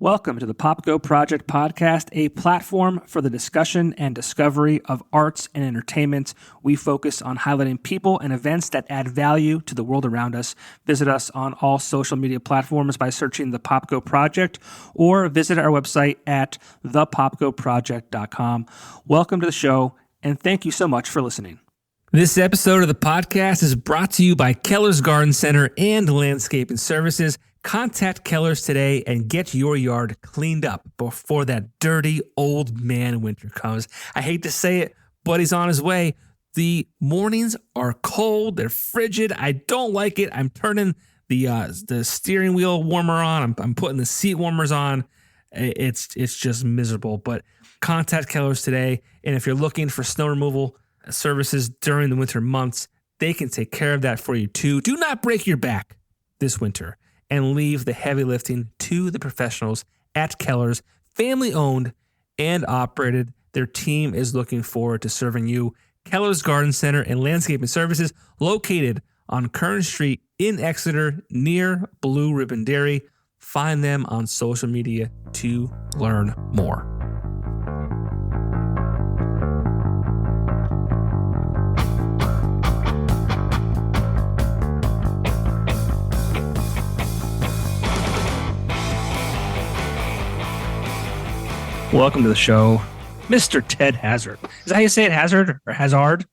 Welcome to the Popko Project Podcast, a platform for the discussion and discovery of arts and entertainment. We focus on highlighting people and events that add value to the world around us. Visit us on all social media platforms by searching the Popko Project or visit our website at thepopkoproject.com. Welcome to the show, and thank you so much for listening. This episode of the podcast is brought to you by Keller's Garden Center and Landscaping Services. Contact Keller's today and get your yard cleaned up before that dirty old man winter comes. I hate to say it, but he's on his way. The mornings are cold. They're frigid. I don't like it. I'm turning the steering wheel warmer on. I'm putting the seat warmers on. It's just miserable. But contact Keller's today. And if you're looking for snow removal services during the winter months, they can take care of that for you too. Do not break your back this winter and leave the heavy lifting to the professionals at Keller's. Family owned and operated. Their team is looking forward to serving you. Keller's Garden Center and Landscaping Services, located on Kern Street in Exeter near Blue Ribbon Dairy. Find them on social media to learn more. Welcome to the show, Mr. Ted Hazard. Is that how you say it, Hazard or Hazard?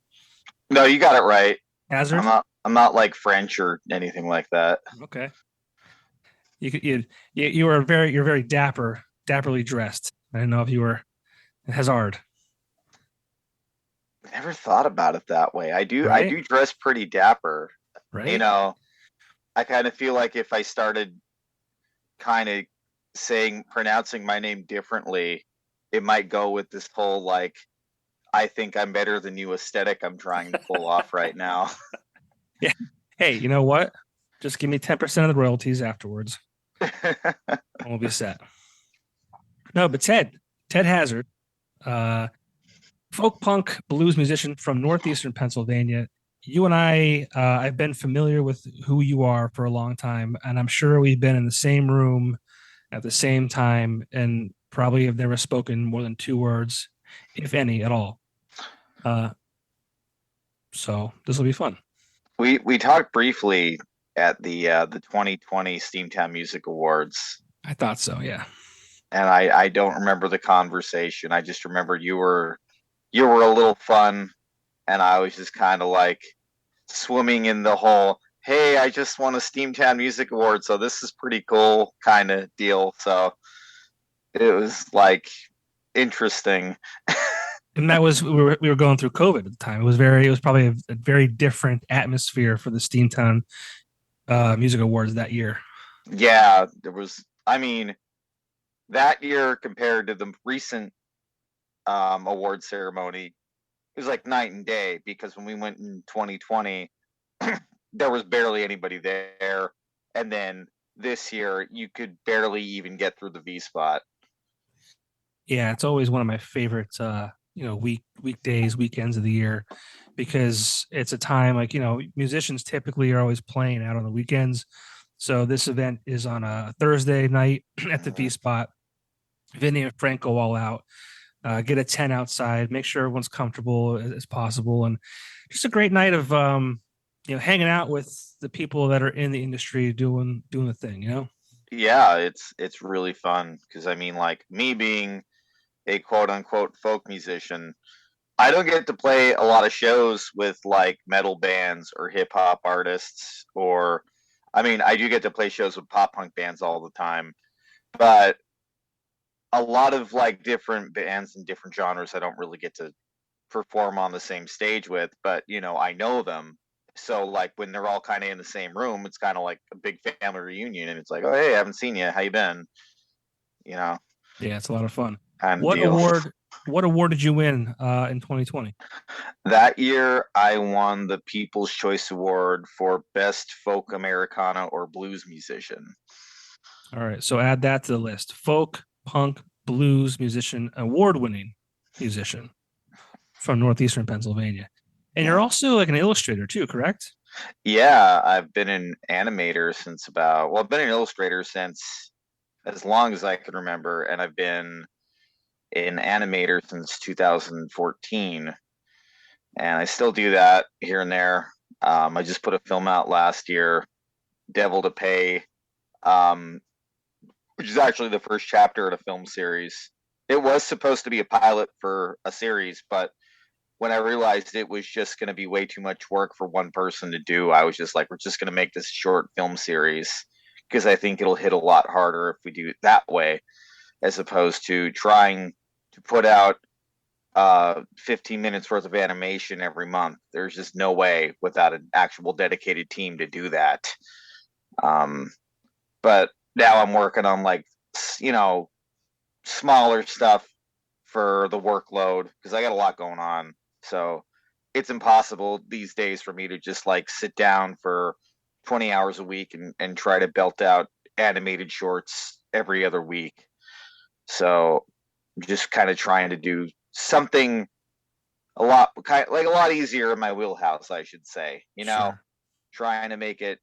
No, you got it right. Hazard. I'm not like French or anything like that. Okay. You're very dapperly dressed. I didn't know if you were Hazard. I never thought about it that way. I do dress pretty dapper. Right. You know, I kind of feel like if I started kind of pronouncing my name differently, it might go with this whole, like, I think I'm better than you aesthetic I'm trying to pull off right now. Yeah. Hey, you know what? Just give me 10% of the royalties afterwards. We'll be set. No, but Ted Hazard, folk punk blues musician from northeastern Pennsylvania. You and I've been familiar with who you are for a long time, and I'm sure we've been in the same room at the same time and probably have never spoken more than 2 words, if any, at all. So this will be fun. We talked briefly at the 2020 Steamtown Music Awards. I thought so, yeah. And I don't remember the conversation. I just remember you were a little fun, and I was just kind of like swimming in the whole, hey, I just won a Steamtown Music Award, so this is pretty cool kind of deal. So it was like interesting. And that was, we were going through COVID at the time. It was probably a very different atmosphere for the Steamtown Music Awards that year. Yeah, there was, that year compared to the recent award ceremony, it was like night and day, because when we went in 2020, there was barely anybody there. And then this year, you could barely even get through the V spot. Yeah, it's always one of my favorite, weekdays, weekends of the year, because it's a time like, musicians typically are always playing out on the weekends. So this event is on a Thursday night at the V spot. Vinny and Frank go all out, get a tent outside, make sure everyone's comfortable as possible. And just a great night of, hanging out with the people that are in the industry doing the thing, Yeah, it's really fun because like me being a quote unquote folk musician, I don't get to play a lot of shows with like metal bands or hip hop artists, or I do get to play shows with pop punk bands all the time, but a lot of like different bands and different genres I don't really get to perform on the same stage with, but I know them. So like when they're all kind of in the same room, it's kind of like a big family reunion, and it's like, oh, hey, I haven't seen you. How you been? Yeah, it's a lot of fun. Kind of what deal. What award did you win in 2020? That year, I won the People's Choice Award for Best Folk Americana or Blues Musician. All right, so add that to the list. Folk, punk, blues musician, award-winning musician from northeastern Pennsylvania. And you're also like an illustrator too, correct? Yeah, I've been an animator since I've been an illustrator since as long as I can remember, and I've been an animator since 2014, and I still do that here and there. I just put a film out last year, Devil to Pay, um, which is actually the first chapter in a film series. It was supposed to be a pilot for a series, but when I realized it was just going to be way too much work for one person to do, I was just like, we're just going to make this short film series because I think it'll hit a lot harder if we do it that way, as opposed to trying to put out 15 minutes worth of animation every month. There's just no way without an actual dedicated team to do that. Um, but now I'm working on like, you know, smaller stuff for the workload because I got a lot going on. So it's impossible these days for me to just like sit down for 20 hours a week and try to belt out animated shorts every other week. So I'm just kind of trying to do something a lot like a lot easier in my wheelhouse, I should say. Sure. Trying to make it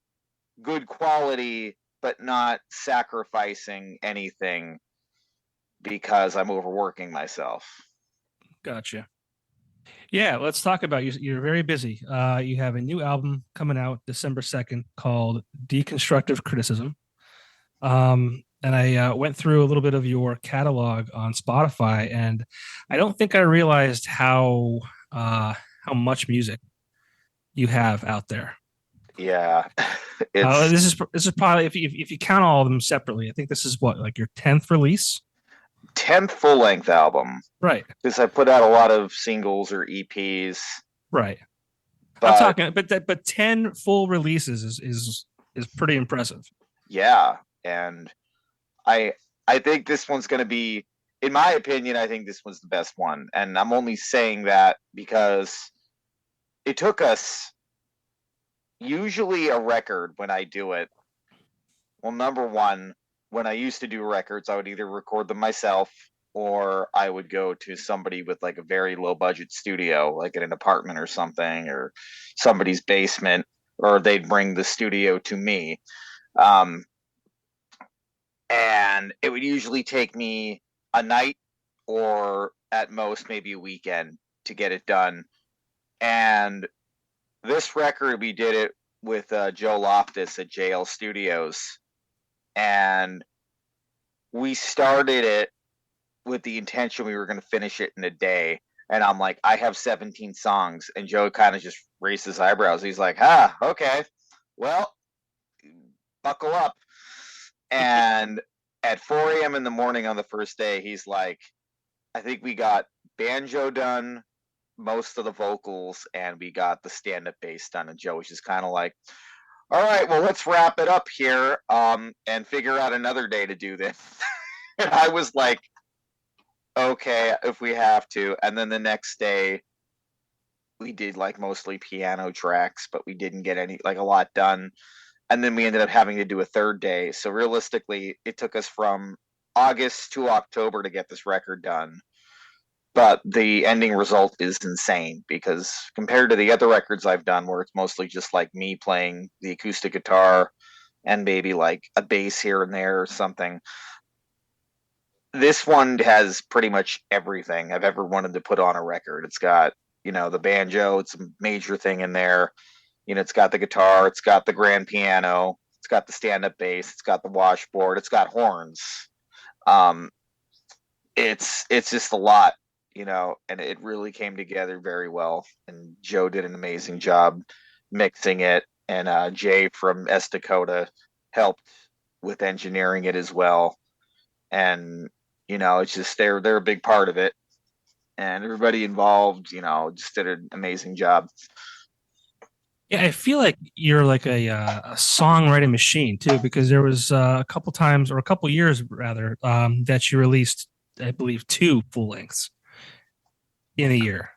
good quality, but not sacrificing anything because I'm overworking myself. Gotcha. Yeah, let's talk about you. You're very busy. You have a new album coming out December 2nd called Deconstructive Criticism. And I went through a little bit of your catalog on Spotify, and I don't think I realized how much music you have out there. Yeah, This is probably if you count all of them separately, I think this is what, like your 10th release. 10th full length album. Right. Because I put out a lot of singles or EPs. Right. But, I'm talking, but 10 full releases is pretty impressive. Yeah, and I think this one's going to be, in my opinion, I think this one's the best one, and I'm only saying that because it took us usually a record when I do it. Well, number one, when I used to do records, I would either record them myself or I would go to somebody with like a very low budget studio, like in an apartment or something, or somebody's basement, or they'd bring the studio to me. And it would usually take me a night or at most maybe a weekend to get it done. And this record, we did it with Joe Loftus at JL Studios. And we started it with the intention we were going to finish it in a day. And I'm like, I have 17 songs. And Joe kind of just raised his eyebrows. He's like, okay, well, buckle up. And at 4 a.m. in the morning on the first day, he's like, I think we got banjo done, most of the vocals, and we got the stand-up bass done. And Joe was just kind of like, all right, well, let's wrap it up here and figure out another day to do this. And I was like, okay, if we have to. And then the next day, we did like mostly piano tracks, but we didn't get a lot done. And then we ended up having to do a third day. So realistically, it took us from August to October to get this record done. But the ending result is insane because compared to the other records I've done where it's mostly just like me playing the acoustic guitar and maybe like a bass here and there or something, this one has pretty much everything I've ever wanted to put on a record. It's got, the banjo, it's a major thing in there. It's got the guitar, it's got the grand piano, it's got the stand-up bass, it's got the washboard, it's got horns. It's just a lot, and it really came together very well. And Joe did an amazing job mixing it, and Jay from S Dakota helped with engineering it as well. And it's just they're a big part of it, and everybody involved, just did an amazing job. Yeah, I feel like you're like a songwriting machine too, because there was a couple times, or a couple years rather, that you released, I believe, 2 full lengths in a year.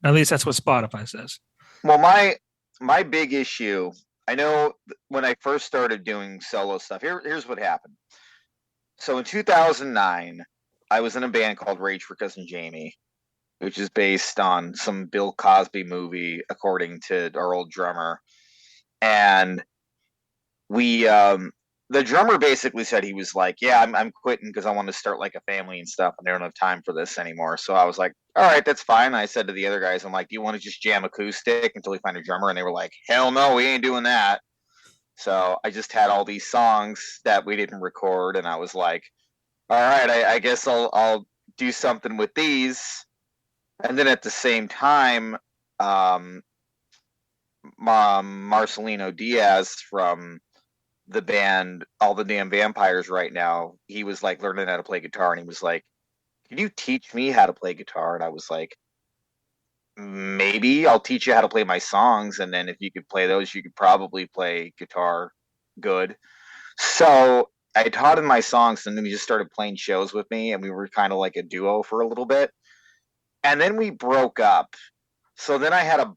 At least that's what Spotify says. Well, my big issue, I know when I first started doing solo stuff, here's what happened. So in 2009, I was in a band called Rage for Cousin Jamie, which is based on some Bill Cosby movie, according to our old drummer. And we the drummer basically said, he was like, yeah, I'm quitting because I want to start like a family and stuff, and they don't have time for this anymore. So I was like, all right, that's fine. I said to the other guys, I'm like, do you want to just jam acoustic until we find a drummer? And they were like, hell no, we ain't doing that. So I just had all these songs that we didn't record, and I was like, all right, I guess I'll do something with these. And then at the same time, Marcelino Diaz from the band All the Damn Vampires right now, he was like learning how to play guitar, and he was like, can you teach me how to play guitar? And I was like, maybe I'll teach you how to play my songs, and then if you could play those, you could probably play guitar good. So I taught him my songs, and then he just started playing shows with me, and we were kind of like a duo for a little bit. And then we broke up. So then I had a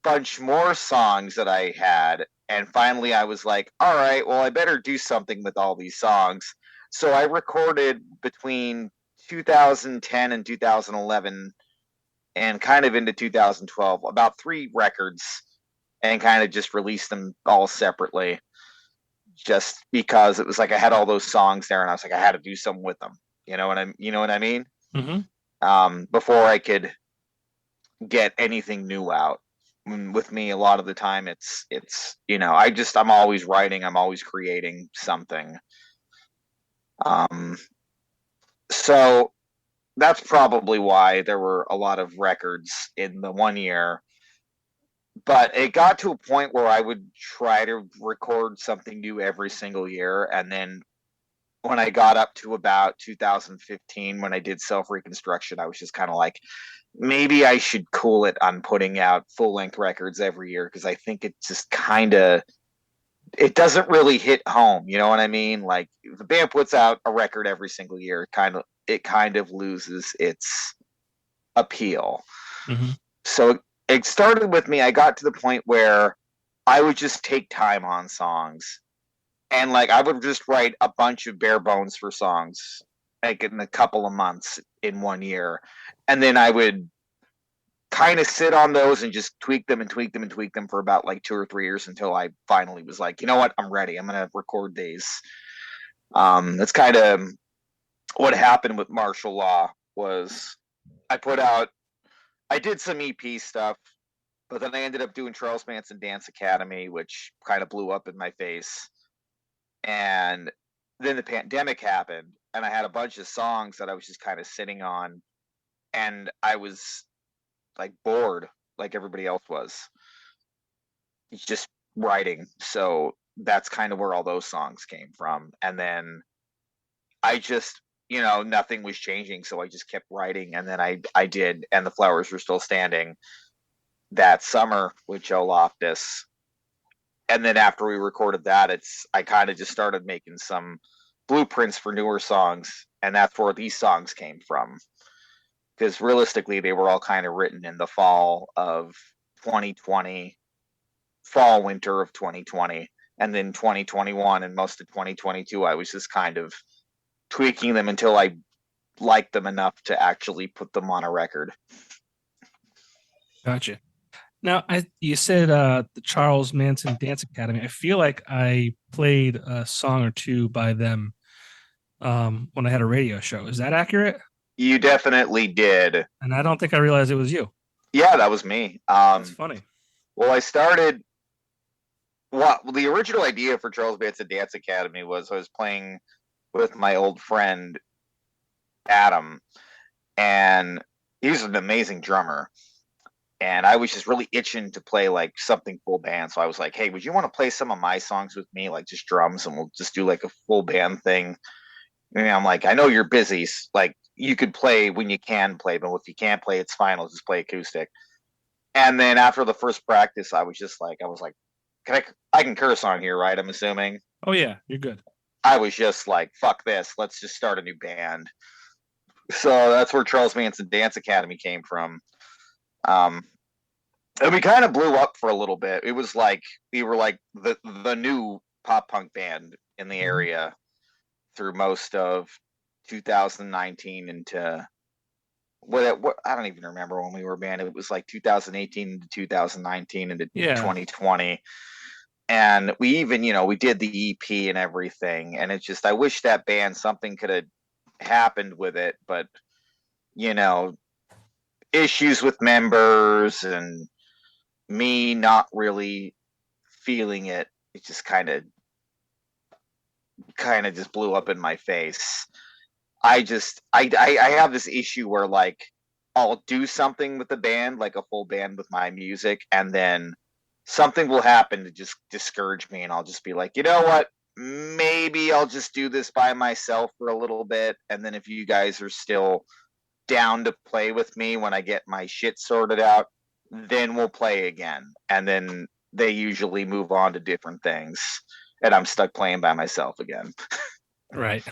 bunch more songs that I had, and finally I was like, all right, well, I better do something with all these songs. So I recorded between 2010 and 2011 and kind of into 2012 about 3 records, and kind of just released them all separately, just because it was like I had all those songs there, and I was like, I had to do something with them. You know what I mean? Mm-hmm. Before I could get anything new out. With me, a lot of the time, it's I'm always writing, I'm always creating something. So that's probably why there were a lot of records in the one year. But it got to a point where I would try to record something new every single year, and then when I got up to about 2015, when I did self-reconstruction, I was just kind of like, maybe I should cool it on putting out full-length records every year, because I think it just kind of, it doesn't really hit home. You know what I mean? Like, if the band puts out a record every single year, it kind of loses its appeal. Mm-hmm. So it started with me. I got to the point where I would just take time on songs. And like, I would just write a bunch of bare bones for songs, like in a couple of months in one year. And then I would kind of sit on those and just tweak them and tweak them and tweak them for about like 2 or 3 years, until I finally was like, you know what, I'm ready. I'm going to record these. That's kind of what happened with Martial Law. Was I did some EP stuff, but then I ended up doing Charles Manson Dance Academy, which kind of blew up in my face. And then the pandemic happened, and I had a bunch of songs that I was just kind of sitting on, and I was like bored, like everybody else was, just writing. So that's kind of where all those songs came from. And then I just, nothing was changing, so I just kept writing, and then I did And the Flowers Were Still Standing that summer with Joe Loftus. And then after we recorded that, I kind of just started making some blueprints for newer songs, and that's where these songs came from. Because realistically, they were all kind of written in the fall of 2020, fall, winter of 2020, and then 2021 and most of 2022, I was just kind of tweaking them until I liked them enough to actually put them on a record. Gotcha. Now, you said the Charles Manson Dance Academy. I feel like I played a song or two by them when I had a radio show. Is that accurate? You definitely did. And I don't think I realized it was you. Yeah, that was me. That's funny. Well, I started... Well, the original idea for Charles Manson Dance Academy was I was playing with my old friend, Adam, and he's an amazing drummer. And I was just really itching to play like something full band. So I was like, hey, would you want to play some of my songs with me? Like just drums, and we'll just do like a full band thing. And I'm like, I know you're busy. Like, you could play when you can play, but if you can't play, it's fine. I'll just play acoustic. And then after the first practice, I was like, I can curse on here, right? I'm assuming. Oh yeah, you're good. I was just like, fuck this. Let's just start a new band. So that's where Charles Manson Dance Academy came from. And we kind of blew up for a little bit. It was like we were like the new pop punk band in the area through most of 2019 into what I don't even remember when we were banned. It was like 2018 to 2019 into 2020. And we even, we did the EP and everything. And it's just, I wish that band, something could have happened with it, but, issues with members and me not really feeling it. It just kind of just blew up in my face. I have this issue where like I'll do something with the band, like a full band with my music, and then something will happen to just discourage me, and I'll just be like, you know what? Maybe I'll just do this by myself for a little bit, and then if you guys are still down to play with me when I get my shit sorted out, then we'll play again. And then they usually move on to different things, and I'm stuck playing by myself again. Right.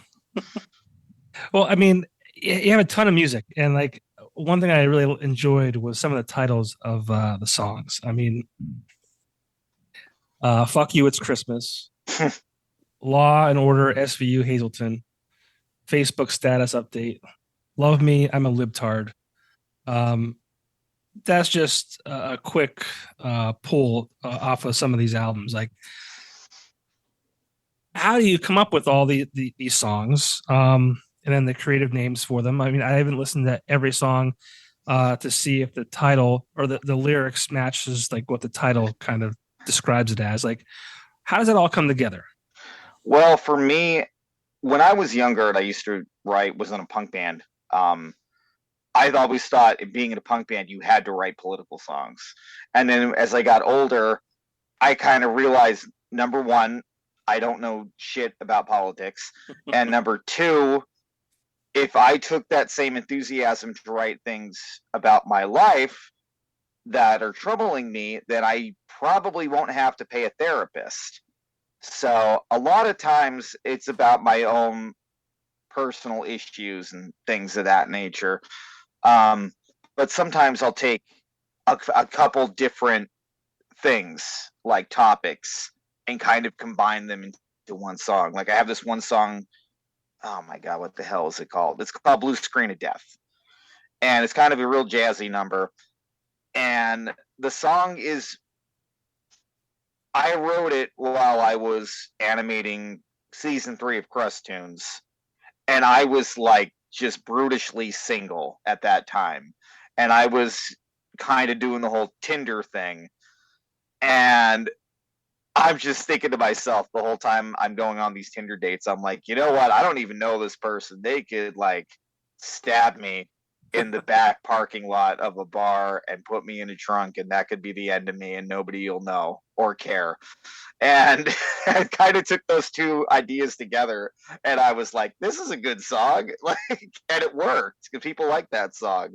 Well, I mean, you have a ton of music, and like one thing I really enjoyed was some of the titles of the songs. I mean, "Fuck You, It's Christmas," "Law and Order," SVU, Hazleton, "Facebook Status Update," "Love Me, I'm a Libtard." That's just a quick pull off of some of these albums. Like, how do you come up with all these songs? And then the creative names for them. I mean, I haven't listened to every song to see if the title or the lyrics matches like what the title kind of describes it as. Like, how does it all come together? Well, for me, when I was younger and I used to was in a punk band, I always thought being in a punk band, you had to write political songs. And then as I got older, I kind of realized, number one, I don't know shit about politics. And number two, if I took that same enthusiasm to write things about my life that are troubling me, then I probably won't have to pay a therapist. So a lot of times it's about my own personal issues and things of that nature. But sometimes I'll take a couple different things, like topics, and kind of combine them into one song. Like I have this one song, oh my God, what the hell is it called? It's called Blue Screen of Death. And it's kind of a real jazzy number. And the song is, I wrote it while I was animating season 3 of Crust Tunes. And I was like just brutishly single at that time. And I was kind of doing the whole Tinder thing. And I'm just thinking to myself the whole time I'm going on these Tinder dates, I'm like, you know what? I don't even know this person. They could like stab me in the back parking lot of a bar and put me in a trunk, and that could be the end of me, and nobody will know or care. And I kind of took those two ideas together, and I was like, this is a good song. Like, and it worked because people like that song.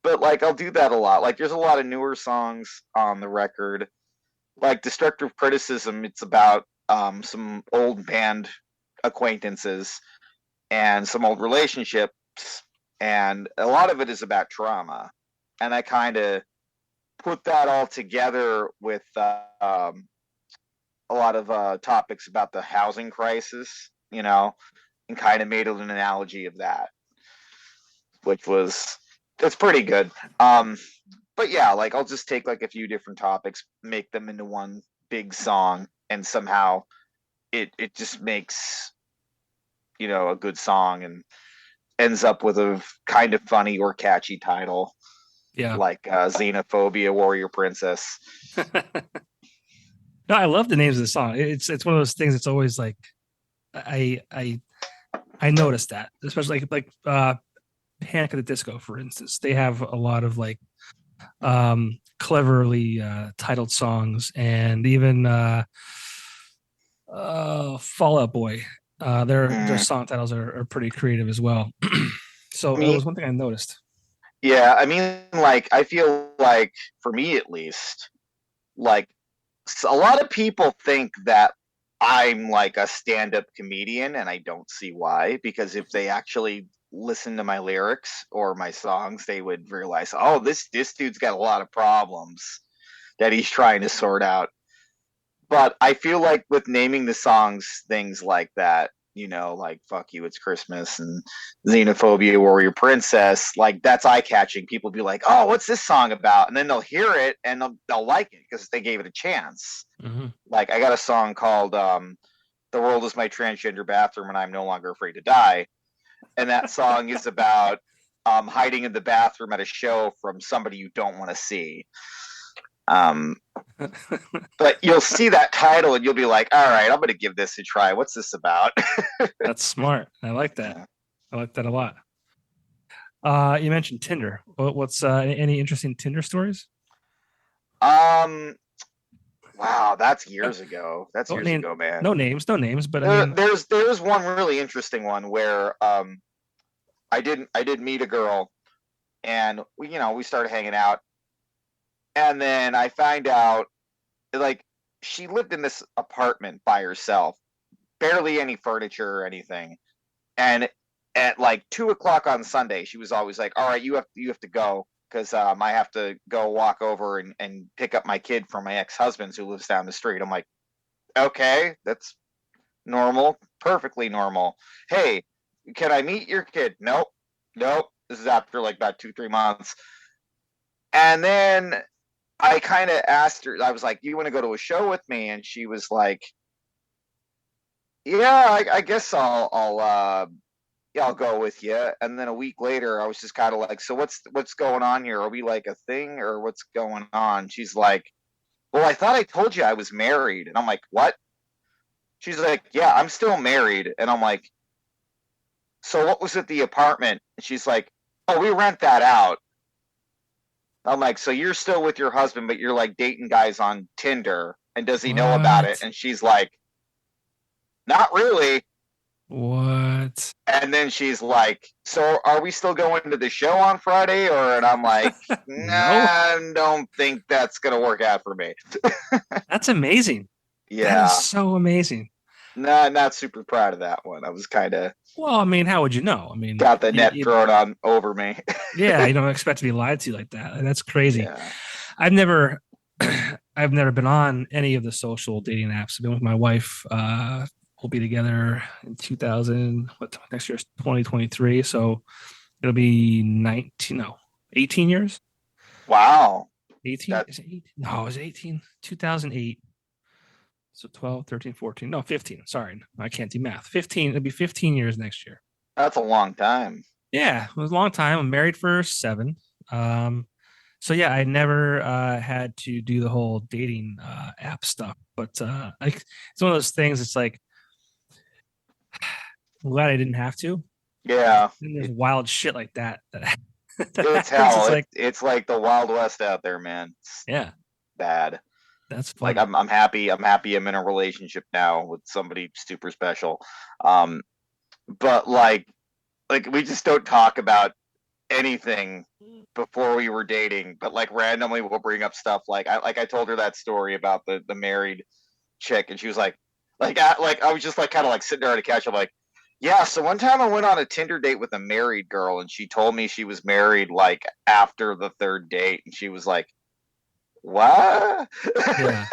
But like, I'll do that a lot. Like, there's a lot of newer songs on the record. Like Destructive Criticism, it's about some old band acquaintances and some old relationships, and a lot of it is about trauma. And I kind of put that all together with a lot of topics about the housing crisis, and kind of made an analogy of that, which was, it's pretty good. But yeah, like I'll just take like a few different topics, make them into one big song, and somehow it just makes a good song and ends up with a kind of funny or catchy title. Yeah, like Xenophobia Warrior Princess. No, I love the names of the song. It's one of those things that's always like I noticed that, especially like Panic at the Disco, for instance. They have a lot of like cleverly titled songs, and even Fall Out Boy, their song titles are pretty creative as well. So it was one thing I noticed. Yeah, I mean, like, I feel like, for me at least, like, a lot of people think that I'm like a stand-up comedian, and I don't see why, because if they actually listen to my lyrics or my songs, they would realize, oh, this dude's got a lot of problems that he's trying to sort out. But I feel like with naming the songs things like that, like fuck you, it's Christmas, and Xenophobia, Warrior Princess, like that's eye catching. People be like, oh, what's this song about? And then they'll hear it and they'll like it because they gave it a chance. Mm-hmm. Like I got a song called The World Is My Transgender Bathroom and I'm No Longer Afraid to Die. And that song is about hiding in the bathroom at a show from somebody you don't want to see. But you'll see that title and you'll be like, all right, I'm going to give this a try. What's this about? That's smart. I like that. Yeah. I like that a lot. You mentioned Tinder. What's any interesting Tinder stories? Wow, that's years ago. That's years ago, man. No names, but I mean, there's one really interesting one where I did meet a girl, and we started hanging out, and then I find out like she lived in this apartment by herself, barely any furniture or anything, and at like 2:00 on Sunday, she was always like, "All right, you have to go." Because I have to go walk over and pick up my kid from my ex-husband's who lives down the street. I'm like, okay, that's normal, perfectly normal. Hey, can I meet your kid? Nope. This is after like about 2-3 months. And then I kind of asked her, I was like, you want to go to a show with me? And she was like, yeah, I guess I'll go with you. And then a week later, I was just kind of like, so what's going on here? Are we like a thing or what's going on? She's like, well, I thought I told you I was married. And I'm like, what? She's like, yeah, I'm still married. And I'm like, so what was at the apartment? And she's like, oh, we rent that out. I'm like, so you're still with your husband, but you're like dating guys on Tinder. And does he know about it? And she's like, not really. What? And then she's like, so are we still going to the show on Friday? And I'm like, nah, I don't think that's going to work out for me. That's amazing. Yeah. That is so amazing. No, not super proud of that one. I was kind of. Well, I mean, how would you know? I mean, got the net thrown on over me. Yeah, you don't expect to be lied to like that. That's crazy. Yeah. I've never been on any of the social dating apps. I've been with my wife. We'll be together in 2000. Next year's 2023, so it'll be 18 years. Wow. 18? Is it 18? No, it was 18. 2008. So 12, 13, 14. No, 15. Sorry, I can't do math. 15. It'll be 15 years next year. That's a long time. Yeah, it was a long time. I'm married for 7. So yeah, I never had to do the whole dating app stuff, but it's one of those things. It's like, I'm glad I didn't have to. Yeah. And there's wild shit like that. It's hell. It's like the Wild West out there, man. Yeah. Bad. That's funny. Like I'm happy. I'm happy I'm in a relationship now with somebody super special. But like we just don't talk about anything before we were dating, but like randomly we'll bring up stuff like I told her that story about the married chick, and she was like I was just like kind of like sitting there on the couch. I'm like, yeah, so one time I went on a Tinder date with a married girl, and she told me she was married like after the 3rd date, and she was like, what? Yeah.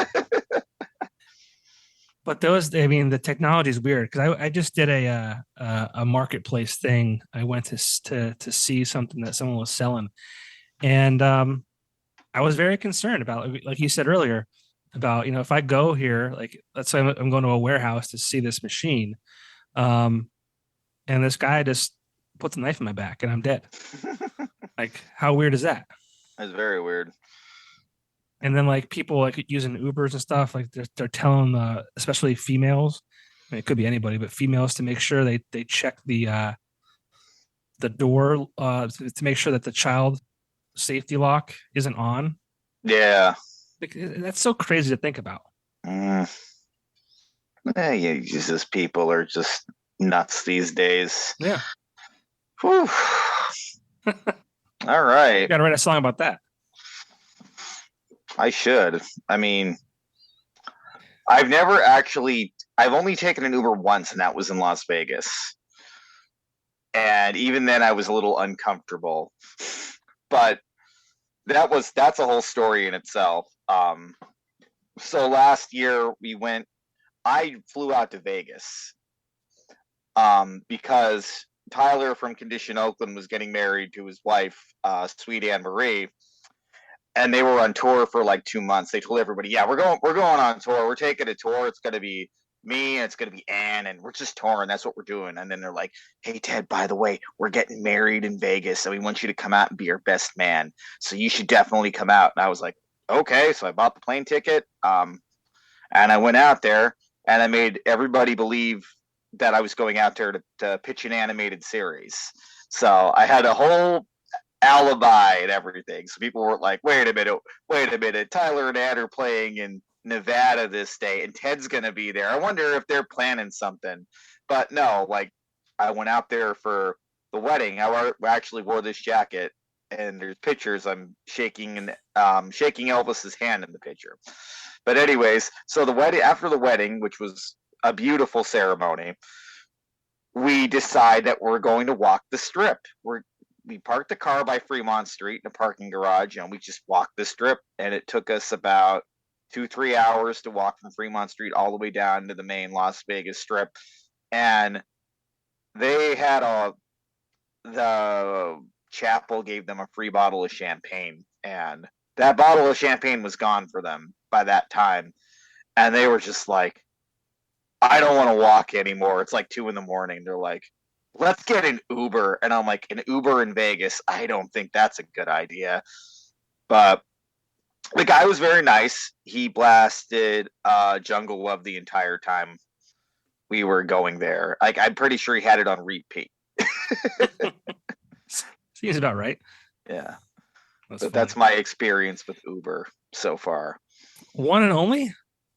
But the technology is weird, because I just did a marketplace thing. I went to see something that someone was selling, and I was very concerned about, like you said earlier, about, if I go here, like let's say I'm going to a warehouse to see this machine, and this guy just puts a knife in my back and I'm dead. Like, how weird is that? That's very weird. And then like people like using Ubers and stuff, like they're telling especially females, I mean, it could be anybody, but females, to make sure they check the door to make sure that the child safety lock isn't on. Yeah. Like, that's so crazy to think about. Yeah, Jesus, people are just nuts these days. Yeah. Whew. All right. You gotta write a song about that. I should. I mean, I've only taken an Uber once, and that was in Las Vegas. And even then I was a little uncomfortable. But that's a whole story in itself. So last year I flew out to Vegas. because Tyler from Condition Oakland was getting married to his wife, Sweet Anne Marie, and they were on tour for like 2 months. They told everybody, "Yeah, we're going on tour. We're taking a tour. It's going to be me and it's going to be Anne, and we're just touring. That's what we're doing." And then they're like, "Hey, Ted, by the way, we're getting married in Vegas, and we want you to come out and be our best man. So you should definitely come out." And I was like, "Okay." So I bought the plane ticket, and I went out there, and I made everybody believe that I was going out there to pitch an animated series. So I had a whole alibi and everything. So people were like, wait a minute. Tyler and Ann are playing in Nevada this day, and Ted's going to be there. I wonder if they're planning something. But no, like, I went out there for the wedding. I actually wore this jacket, and there's pictures. I'm shaking Elvis's hand in the picture. But anyways, so after the wedding, which was a beautiful ceremony, we decide that we're going to walk the strip. We parked the car by Fremont Street in a parking garage, and we just walked the strip. And it took us about 2-3 hours to walk from Fremont Street all the way down to the main Las Vegas Strip. And they had the chapel gave them a free bottle of champagne, and that bottle of champagne was gone for them by that time. And they were just like, I don't want to walk anymore. It's like 2 a.m. They're like, let's get an Uber. And I'm like, an Uber in Vegas? I don't think that's a good idea. But the guy was very nice. He blasted Jungle Love the entire time we were going there. Like, I'm pretty sure he had it on repeat. Seems about right. Yeah. That's my experience with Uber so far. One and only?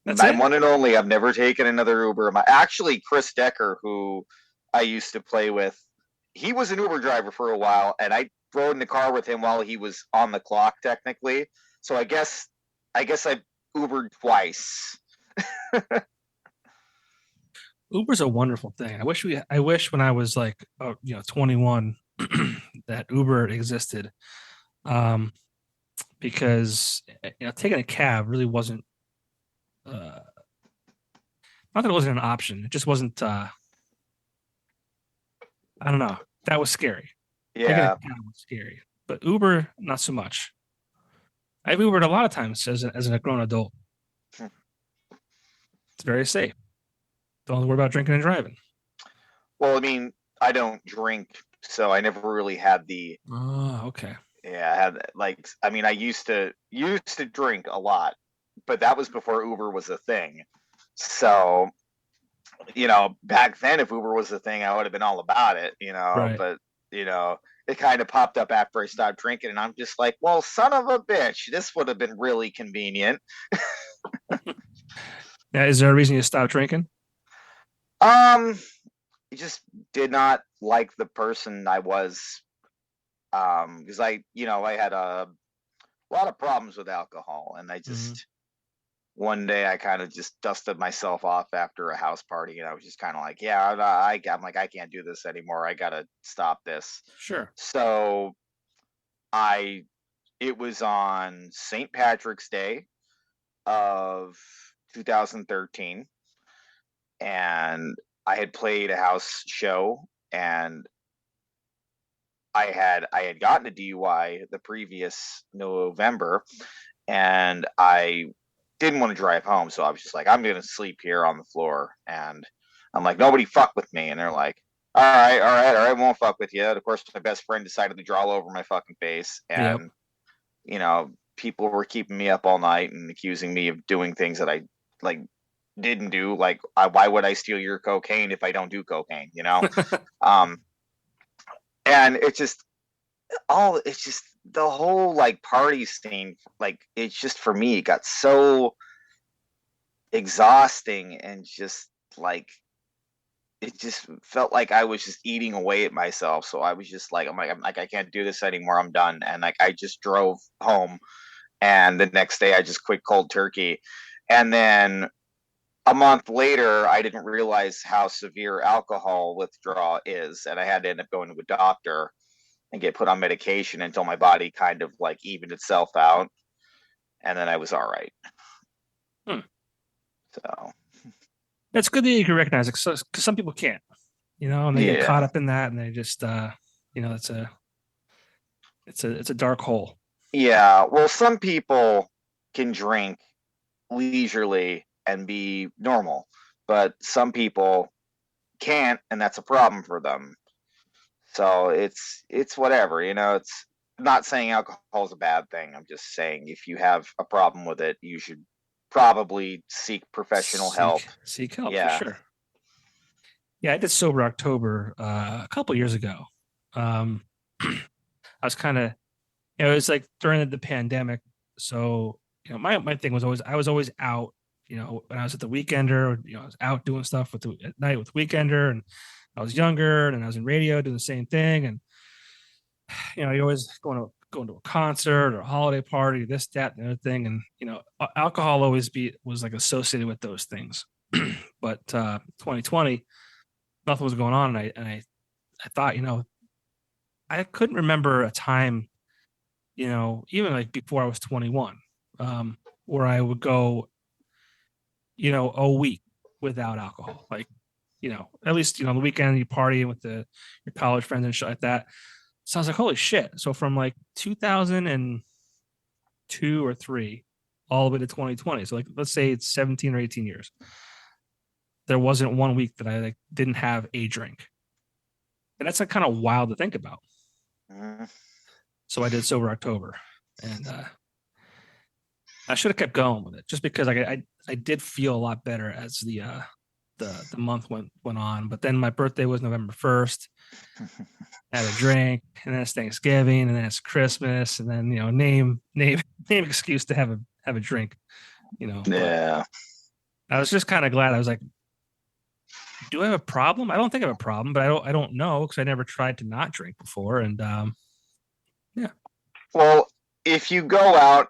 I'm one and only. I've never taken another Uber. Actually, Chris Decker, who I used to play with, he was an Uber driver for a while, and I rode in the car with him while he was on the clock, technically. So I guess I Ubered twice. Uber's a wonderful thing. I wish when I was like 21 that Uber existed, because taking a cab really wasn't. Not that it wasn't an option. It just wasn't. I don't know. That was scary. Yeah, that was scary. But Uber, not so much. I've Ubered a lot of times as a grown adult. It's very safe. Don't have to worry about drinking and driving. Well, I mean, I don't drink, so I never really had the. Oh, okay. Yeah, I used to drink a lot, but that was before Uber was a thing. So, back then, if Uber was a thing, I would have been all about it, Right. But, it kind of popped up after I stopped drinking, and I'm just like, well, son of a bitch, this would have been really convenient. Now, is there a reason you stopped drinking? I just did not like the person I was, because I had a lot of problems with alcohol, and I just. One day I kind of just dusted myself off after a house party, and I was just kind of like, yeah, I'm like, I can't do this anymore. I got to stop this. Sure. So it was on St. Patrick's Day of 2013, and I had played a house show, and I had gotten a DUI the previous November, and I didn't want to drive home, so I was just like, I'm gonna sleep here on the floor. And I'm like, nobody fuck with me. And they're like, all right, won't fuck with you. And of course, my best friend decided to draw all over my fucking face, and people were keeping me up all night and accusing me of doing things that I didn't do. Like, why would I steal your cocaine if I don't do cocaine? And it's just the whole party scene, it's just, for me, it got so exhausting, and just it just felt like I was just eating away at myself. So I was just like, I'm like, I can't do this anymore. I'm done. And I just drove home, and the next day I just quit cold turkey. And then a month later, I didn't realize how severe alcohol withdrawal is, and I had to end up going to a doctor and get put on medication until my body kind of evened itself out, and then I was all right. So that's good that you can recognize it, because some people can't. and they get Yeah. caught up in that, and they just, it's a dark hole. Yeah. Well, some people can drink leisurely and be normal, but some people can't, and that's a problem for them. So it's whatever, it's not saying alcohol is a bad thing. I'm just saying if you have a problem with it, you should probably seek professional help. Seek help Yeah. for sure. Yeah, I did Sober October a couple years ago. I was kind of, it was like during the pandemic. So, my thing was I was always out, when I was at the Weekender, I was out doing stuff at night with Weekender, and I was younger and I was in radio doing the same thing. And, you always going to a concert or a holiday party, this, that, and the other thing. And, alcohol always was like associated with those things. But 2020, nothing was going on. And I thought, I couldn't remember a time, even like before I was 21, where I would go, a week without alcohol. Like, at least, on the weekend you partying with your college friends and shit like that. So I was like, holy shit. So from like 2002 or 3 all the way to 2020. So like, let's say it's 17 or 18 years. There wasn't 1 week that I didn't have a drink. And that's like kind of wild to think about. So I did Sober October, and I should have kept going with it just because I did feel a lot better as the month went on. But then my birthday was November 1st. I had a drink, and then it's Thanksgiving, and then it's Christmas, and then name excuse to have a drink. Yeah. I was just kind of glad. I was like, do I have a problem? I don't think I have a problem, but I don't know because I never tried to not drink before. And yeah. Well, if you go out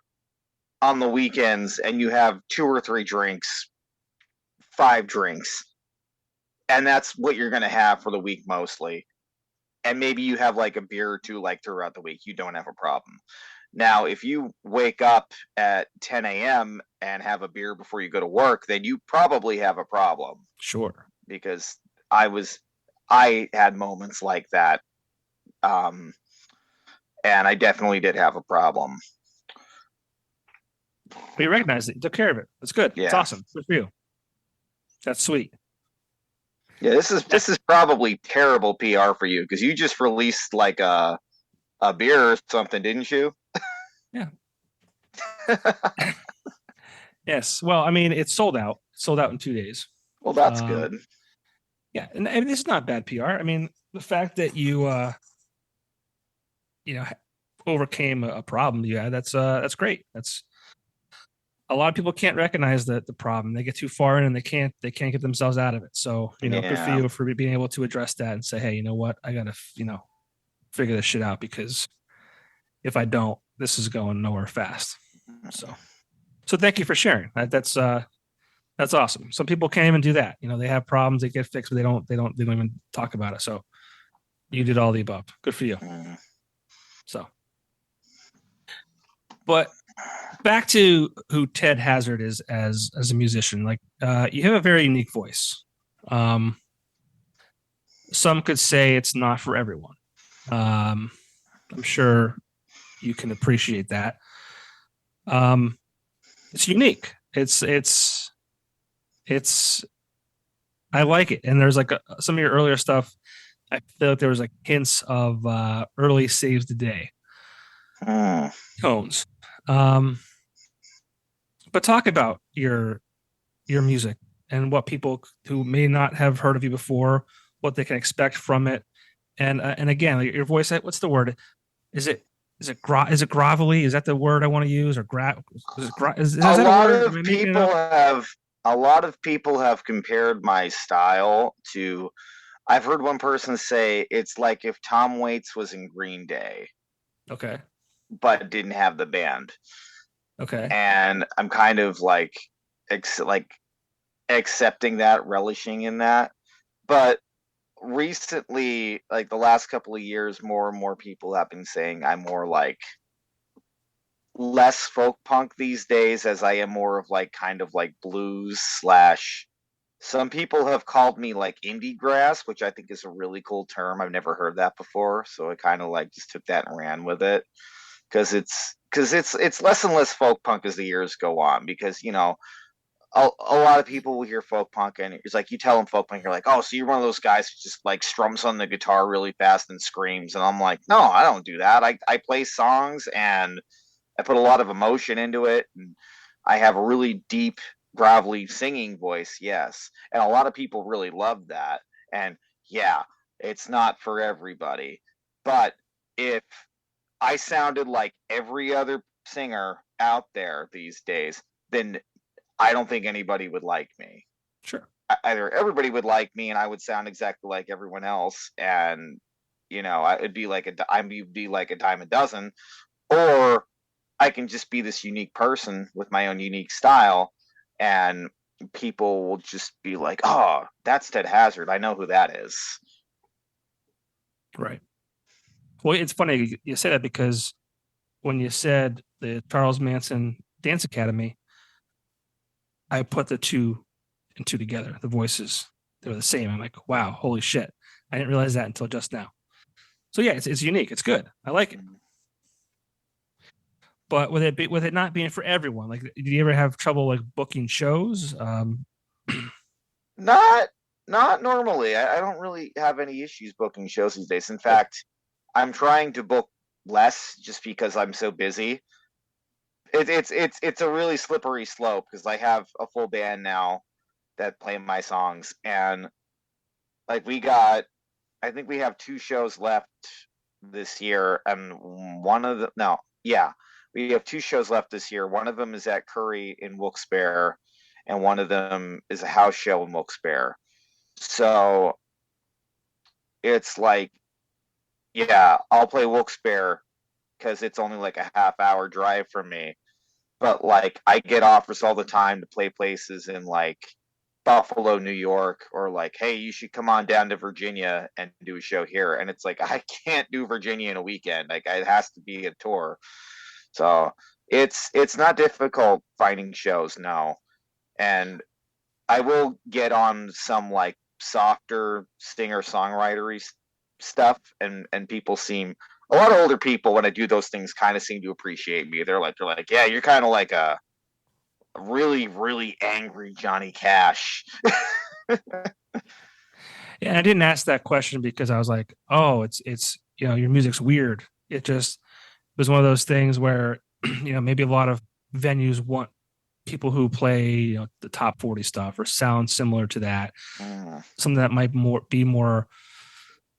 on the weekends and you have 2 or 3 drinks, 5 drinks, and that's what you're going to have for the week mostly, and maybe you have like a beer or 2 like throughout the week, you don't have a problem. Now, if you wake up at 10 a.m. and have a beer before you go to work, then you probably have a problem. Sure. Because I had moments like that. And I definitely did have a problem. But you recognized it. You took care of it. That's good. Yeah. It's awesome. Good for you. That's sweet. Yeah, this is probably terrible PR for you because you just released like a beer or something, didn't you? Yeah. Yes. Well, I mean, it's sold out. Sold out in 2 days. Well, that's good. Yeah, and this is not bad PR. I mean, the fact that you overcame a problem you had, that's great. That's a lot of people can't recognize the problem. They get too far in and they can't get themselves out of it. So, good for you for being able to address that and say, hey, you know what? I got to, figure this shit out because if I don't, this is going nowhere fast. So thank you for sharing. That's awesome. Some people can't even do that. They have problems, they get fixed, but they don't even talk about it. So you did all the above. Good for you. So, but back to who Ted Hazard is as a musician. Like, you have a very unique voice. Some could say it's not for everyone. I'm sure you can appreciate that. It's unique. It's I like it. And there's like some of your earlier stuff, I feel like there was like hints of early Saves the Day tones. But talk about your music and what people who may not have heard of you before, what they can expect from it. And again, like your voice, what's the word? Is it grovelly? Is that the word I want to use? Or a lot of people have compared my style to, I've heard one person say it's like if Tom Waits was in Green Day. Okay. But didn't have the band. Okay. And I'm kind of like accepting that, relishing in that. But recently, like the last couple of years, more and more people have been saying I'm more like less folk punk these days, as I am more of like kind of like blues / Some people have called me like indie grass, which I think is a really cool term. I've never heard that before, so I kind of like just took that and ran with it because it's less and less folk punk as the years go on. Because a lot of people will hear folk punk and it's like you tell them folk punk, you're like, oh, so you're one of those guys who just like strums on the guitar really fast and screams, and I'm like, no, I don't do that. I play songs and I put a lot of emotion into it, and I have a really deep, gravelly singing voice, yes. And a lot of people really love that. And yeah, it's not for everybody. But if I sounded like every other singer out there these days, then I don't think anybody would like me. Sure. Either everybody would like me and I would sound exactly like everyone else, and I'd be like I'd be like a dime a dozen, or I can just be this unique person with my own unique style, and people will just be like, "Oh, that's Ted Hazard. I know who that is." Right. Well, it's funny you say that because when you said the Charles Manson Dance Academy, I put the two and two together. The voices, they were the same. I'm like, wow, holy shit. I didn't realize that until just now. So yeah, it's unique. It's good. I like it. But with it not being for everyone, like, did you ever have trouble like booking shows? Not normally. I don't really have any issues booking shows these days. In fact, I'm trying to book less just because I'm so busy. It's a really slippery slope because I have a full band now that play my songs, and like I think we have 2 shows left this year, and we have 2 shows left this year. One of them is at Curry in Wilkes-Barre, and one of them is a house show in Wilkes-Barre. So it's like, yeah, I'll play Wilkes-Barre because it's only like a half-hour drive from me. But like, I get offers all the time to play places in like Buffalo, New York, or like, hey, you should come on down to Virginia and do a show here. And it's like, I can't do Virginia in a weekend. Like, it has to be a tour. So it's not difficult finding shows now. And I will get on some like softer singer songwritery stuff, and people seem, a lot of older people when I do those things kind of seem to appreciate me. They're like, yeah, you're kind of like a really, really angry Johnny Cash. Yeah, I didn't ask that question because I was like, oh, it's your music's weird. It was one of those things where maybe a lot of venues want people who play the top 40 stuff or sound similar to that, something that might be more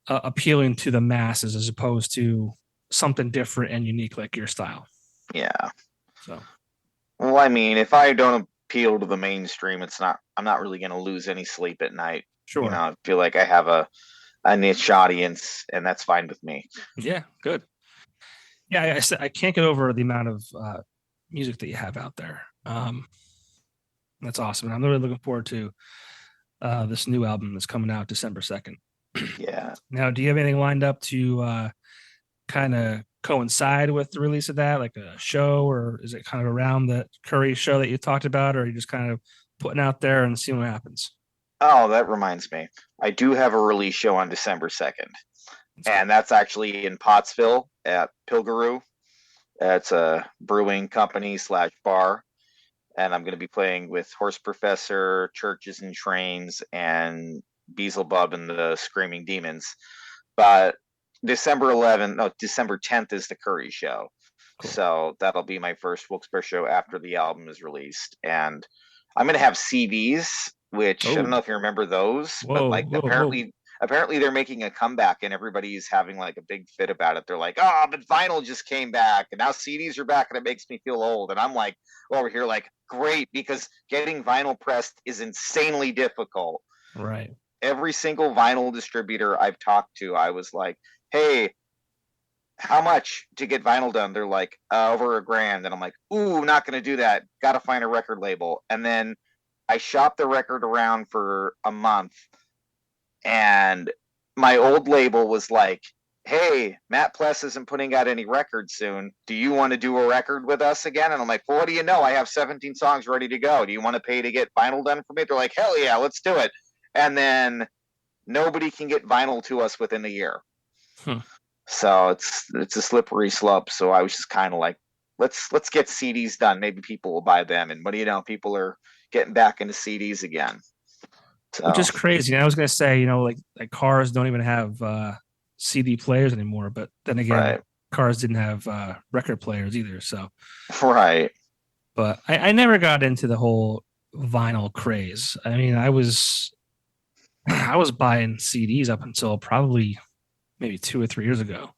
appealing to the masses as opposed to something different and unique like your style. Yeah. So, well, I mean, if I don't appeal to the mainstream, I'm not really going to lose any sleep at night. Sure. I feel like I have a niche audience, and that's fine with me. Yeah, good. Yeah, I can't get over the amount of music that you have out there. That's awesome. And I'm really looking forward to this new album that's coming out December 2nd. Yeah. Now, do you have anything lined up to kind of coincide with the release of that, like a show, or is it kind of around the Curry show that you talked about, or are you just kind of putting out there and seeing what happens? Oh, that reminds me. I do have a release show on December 2nd. And that's actually in Pottsville at Pilgaroo. It's a brewing company / bar. And I'm going to be playing with Horse Professor, Churches and Trains, and Beelzebub and the Screaming Demons. But December 10th is the Curry show. Cool. So that'll be my first Wilkes-Barre show after the album is released. And I'm going to have CDs, which I don't know if you remember those, but like apparently they're making a comeback and everybody's having like a big fit about it. They're like, oh, but vinyl just came back and now CDs are back and it makes me feel old. And I'm like, over here, like, great, because getting vinyl pressed is insanely difficult. Right. Every single vinyl distributor I've talked to, I was like, hey, how much to get vinyl done? They're like, over $1,000. And I'm like, ooh, not going to do that. Got to find a record label. And then I shopped the record around for a month, and my old label was like, hey, Matt Pless isn't putting out any records soon. Do you want to do a record with us again? And I'm like, well, what do you know? I have 17 songs ready to go. Do you want to pay to get vinyl done for me? They're like, hell yeah, let's do it. And then nobody can get vinyl to us within a year. So it's a slippery slope. So I was just kind of like, let's get CDs done. Maybe people will buy them. And what do you know? People are getting back into CDs again. So. Which is crazy. And I was going to say, like cars don't even have CD players anymore. But then again, right. Cars didn't have record players either. So, right. But I never got into the whole vinyl craze. I mean, I was buying CDs up until probably maybe 2 or 3 years ago,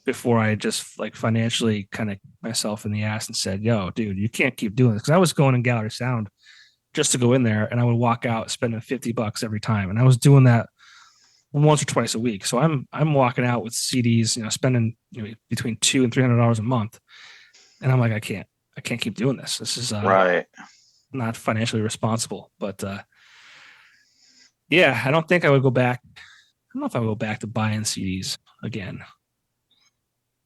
before I just like financially kind of myself in the ass and said, "Yo, dude, you can't keep doing this." Because I was going in Gallery Sound just to go in there, and I would walk out spending $50 every time, and I was doing that once or twice a week. So I'm walking out with CDs, spending between $200 and $300 a month, and I'm like, I can't keep doing this. This is right. Not financially responsible. But yeah, I don't think I would go back. I don't know if I would go back to buying CDs again.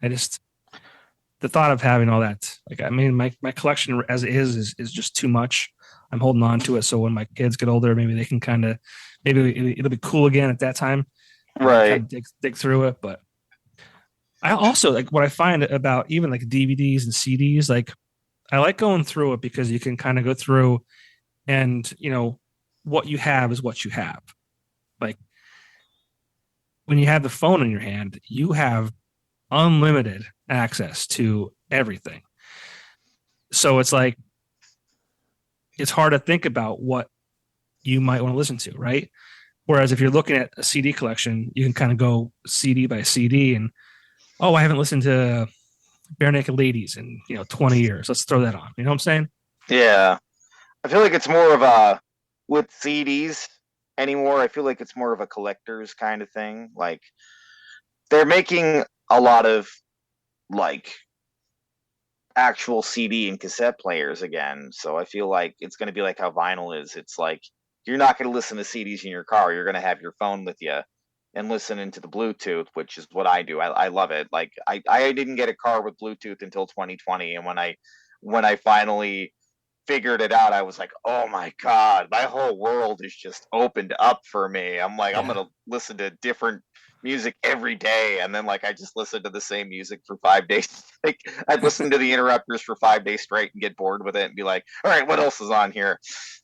The thought of having all that, like, I mean, my collection as it is just too much. I'm holding on to it. So when my kids get older, maybe they can maybe it'll be cool again at that time. Right. Kind of dig through it. But I also like what I find about even like DVDs and CDs, like I like going through it because you can kind of go through and, what you have is what you have. Like when you have the phone in your hand, you have unlimited access to everything. So it's like, it's hard to think about what you might want to listen to, right? Whereas if you're looking at a CD collection, you can kind of go CD by CD and, oh, I haven't listened to Bare Naked Ladies in 20 years. Let's throw that on. You know what I'm saying? Yeah, I feel like it's more of a with CDs anymore. I feel like it's more of a collector's kind of thing. Like they're making a lot of like actual CD and cassette players again. So I feel like it's going to be like how vinyl is. It's like you're not going to listen to CDs in your car. You're going to have your phone with you and listen into the Bluetooth, which is what I do. I love it. Like I didn't get a car with Bluetooth until 2020, and when I finally figured it out, I was like, oh my God, my whole world is just opened up for me. I'm like, I'm gonna listen to different music every day, and then like I just listened to the same music for 5 days. Like I'd listen to the Interrupters for 5 days straight and get bored with it and be like, all right, what else is on here?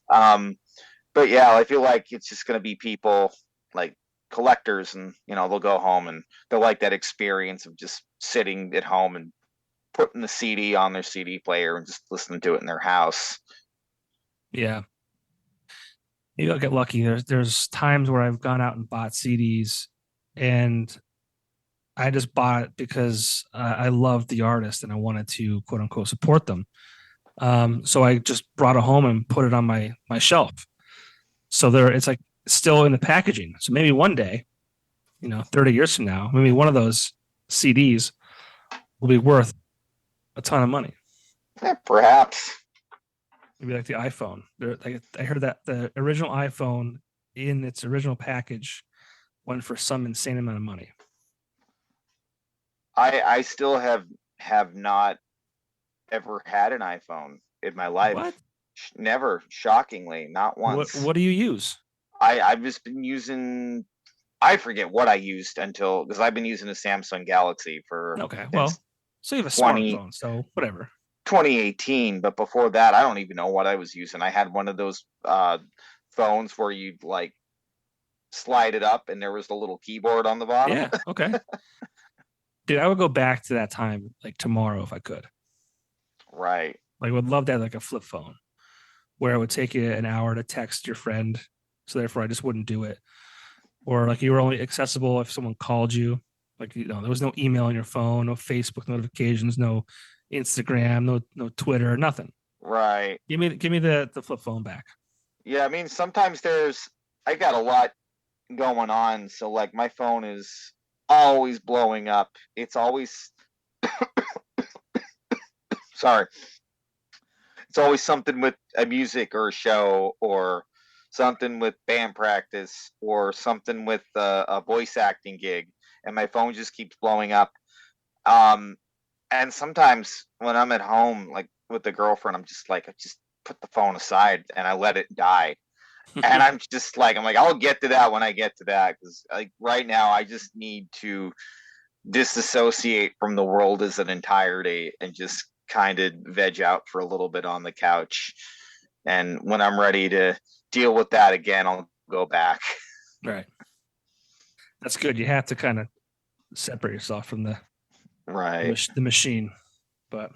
But yeah, I feel like it's just gonna be people like collectors, and they'll go home and they'll like that experience of just sitting at home and putting the CD on their CD player and just listening to it in their house. Yeah. Maybe I'll get lucky. There's times where I've gone out and bought CDs, and I just bought it because I loved the artist and I wanted to quote unquote support them. So I just brought it home and put it on my shelf. So it's like still in the packaging. So maybe one day, 30 years from now, maybe one of those CDs will be worth a ton of money. Yeah, perhaps. Maybe like the iPhone. I heard that the original iPhone in its original package went for some insane amount of money. I still have not ever had an iPhone in my life. What? Never, shockingly, not once. What do you use? I've just been using, I forget what I used because I've been using a Samsung Galaxy for so you have a smartphone, so whatever. 2018, but before that, I don't even know what I was using. I had one of those phones where you'd like slide it up and there was the little keyboard on the bottom. Yeah, okay. Dude, I would go back to that time like tomorrow if I could. Right. Like, I would love to have like a flip phone where it would take you an hour to text your friend, so therefore I just wouldn't do it. Or like you were only accessible if someone called you. Like, there was no email on your phone, no Facebook notifications, no Instagram, no Twitter, nothing. Right. Give me the flip phone back. Yeah, I mean, sometimes I got a lot going on, so like my phone is always blowing up. It's always sorry. It's always something with a music or a show, or something with band practice, or something with a voice acting gig. and my phone just keeps blowing up. And sometimes when I'm at home, like with the girlfriend, I'm just like, I just put the phone aside and I let it die. And I'm just like, I'm like, I'll get to that when I get to that, because like right now I just need to disassociate from the world as an entirety and just kind of veg out for a little bit on the couch. And when I'm ready to deal with that again, I'll go back. Right. That's good. You have to kind of separate yourself from the machine. But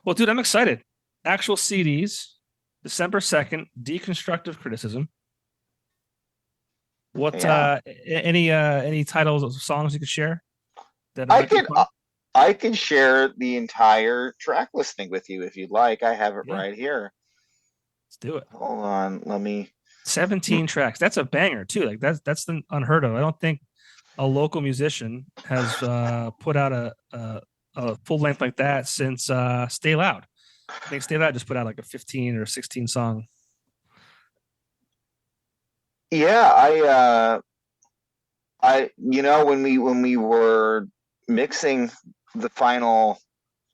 well, dude, I'm excited. Actual CDs, December 2nd, Deconstructive Criticism. What any titles of songs you could share? I can share the entire track listing with you if you'd like. I have it right here. Let's do it. Hold on, let me. 17 tracks. That's a banger too. Like that's unheard of. I don't think a local musician has put out a full length like that since Stay Loud. I think Stay Loud just put out like a 15 or 16 song. Yeah, I when we were mixing the final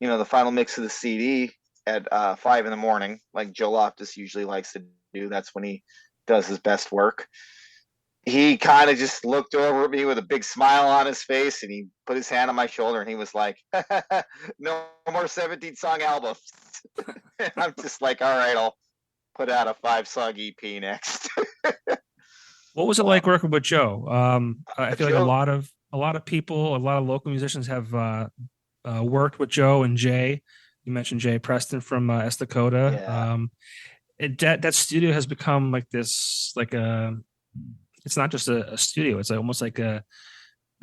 mix of the CD at 5 a.m, like Joe Loftus usually likes to do. That's when he does his best work. He kind of just looked over at me with a big smile on his face, and he put his hand on my shoulder, and he was like, "No more 17-song albums." And I'm just like, "All right, I'll put out a 5-song EP next." What was it like working with Joe? I feel like a lot of people, a lot of local musicians have worked with Joe and Jay. You mentioned Jay Preston from Estacota. Yeah. That studio has become like this, like it's not just a studio. It's almost like a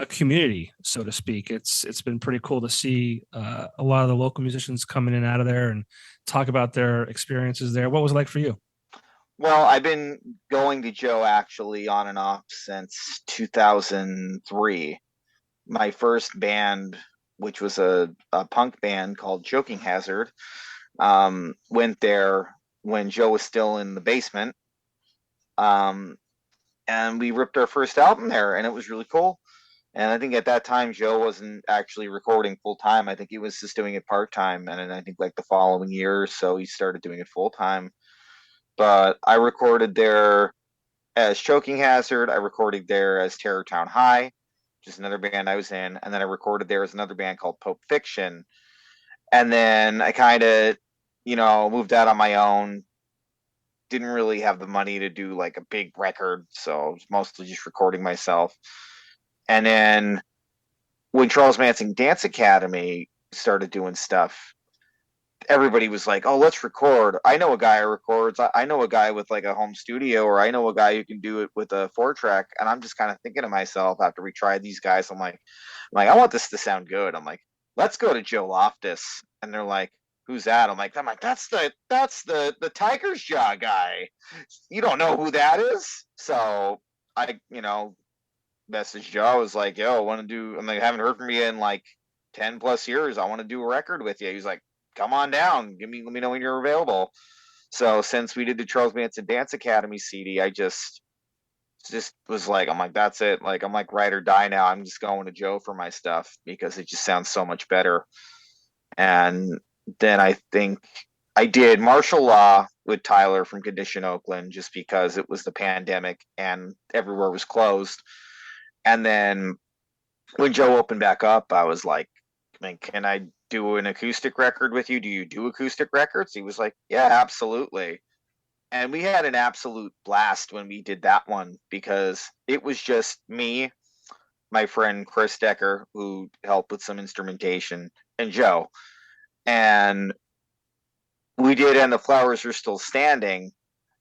community, so to speak. It's been pretty cool to see a lot of the local musicians come in and out of there and talk about their experiences there. What was it like for you? Well, I've been going to Joe actually on and off since 2003. My first band, which was a punk band called Joking Hazard, went there when Joe was still in the basement. And we ripped our first album there, and it was really cool. And I think at that time, Joe wasn't actually recording full time. I think he was just doing it part time. And then I think like the following year or so, he started doing it full time. But I recorded there as Choking Hazard. I recorded there as Terror Town High, which is another band I was in. And then I recorded there as another band called Pope Fiction. And then I kind of, moved out on my own. Didn't really have the money to do like a big record. So I was mostly just recording myself. And then when Charles Manson Dance Academy started doing stuff, everybody was like, "Oh, let's record. I know a guy who records. I know a guy with like a home studio, or I know a guy who can do it with a 4-track." And I'm just kind of thinking to myself after we tried these guys, I'm like, I want this to sound good. I'm like, let's go to Joe Loftus. And they're like, "Who's that?" I'm like, that's the Tiger's Jaw guy. You don't know who that is? So I, messaged Joe. I was like, "Yo, I want to do." I'm like, I haven't heard from you in like 10 plus years. I want to do a record with you. He's like, "Come on down. Let me know when you're available." So since we did the Charles Manson Dance Academy CD, I just was like, I'm like, that's it. Like, I'm like, ride or die now. I'm just going to Joe for my stuff because it just sounds so much better. And then I think I did Martial Law with Tyler from Condition Oakland just because it was the pandemic and everywhere was closed. And then when Joe opened back up, I was like, "Can I do an acoustic record with you? Do you do acoustic records?" He was like, "Yeah, absolutely." And we had an absolute blast when we did that one because it was just me, my friend Chris Decker, who helped with some instrumentation, and Joe. And we did And the Flowers Are Still Standing.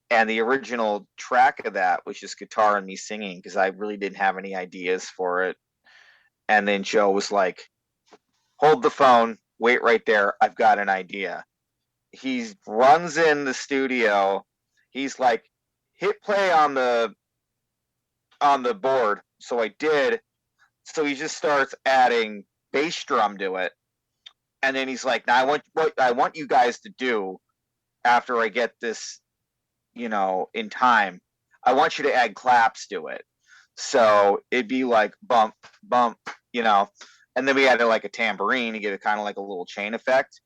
And the original track of that was just guitar and me singing because I really didn't have any ideas for it. And then Joe was like, "Hold the phone, wait right there. I've got an idea." He runs in the studio. He's like, "Hit play on the board." So I did. So he just starts adding bass drum to it. And then he's like, "Now what I want you guys to do after I get this, in time, I want you to add claps to it." So it'd be like bump, bump, and then we added like a tambourine to get it kind of like a little chain effect.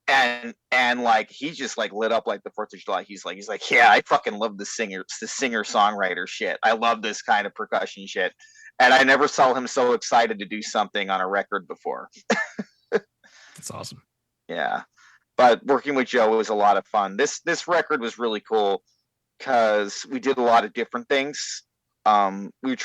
And like he just like lit up like the 4th of July. He's like, yeah, I fucking love the singer songwriter shit. I love this kind of percussion shit. And I never saw him so excited to do something on a record before. That's awesome. Yeah. But working with Joe was a lot of fun. This record was really cool because we did a lot of different things. We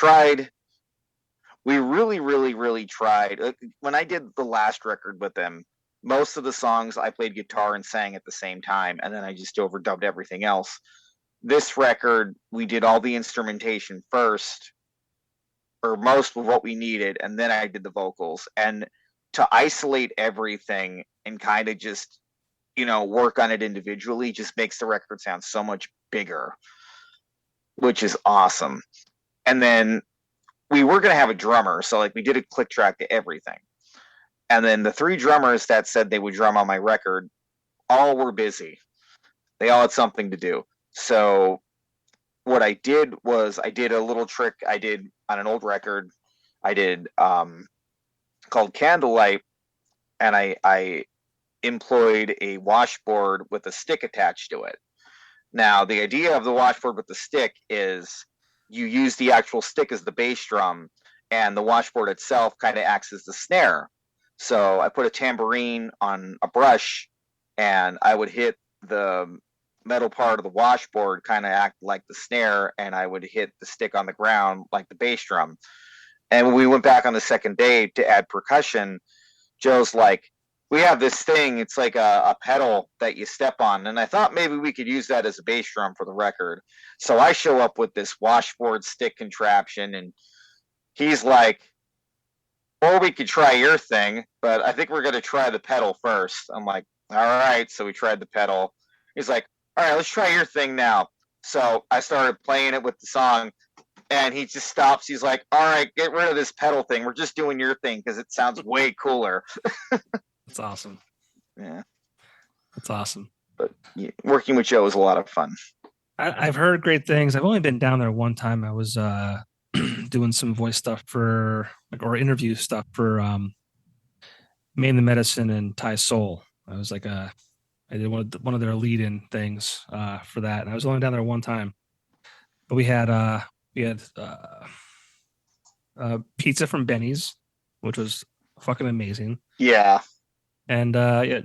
really tried. When I did the last record with them, most of the songs I played guitar and sang at the same time, and then I just overdubbed everything else. This record, we did all the instrumentation first, or most of what we needed, and then I did the vocals. And to isolate everything and kind of just, work on it individually just makes the record sound so much bigger, which is awesome. And then we were going to have a drummer, so like we did a click track to everything. And then the 3 drummers that said they would drum on my record, all were busy. They all had something to do. So what I did was I did a little trick I did on an old record. I did called Candlelight, and I employed a washboard with a stick attached to it. Now, the idea of the washboard with the stick is you use the actual stick as the bass drum, and the washboard itself kind of acts as the snare. So I put a tambourine on a brush, and I would hit the metal part of the washboard, kind of act like the snare, and I would hit the stick on the ground like the bass drum. And when we went back on the second day to add percussion, Joe's like, we have this thing, it's like a pedal that you step on, and I thought maybe we could use that as a bass drum for the record. So I show up with this washboard stick contraption, and he's like, or we could try your thing, but I think we're going to try the pedal first. I'm like, all right. So we tried the pedal. He's like, all right, let's try your thing now. So I started playing it with the song, and he just stops. He's like, all right, get rid of this pedal thing. We're just doing your thing because it sounds way cooler. That's awesome. Yeah. That's awesome. But working with Joe was a lot of fun. I've heard great things. I've only been down there one time. I was doing some voice stuff or interview stuff for Main the Medicine and Thai Soul. I was like I did one of their lead-in things for that, and I was only down there one time. But we had pizza from Benny's, which was fucking amazing. Yeah. And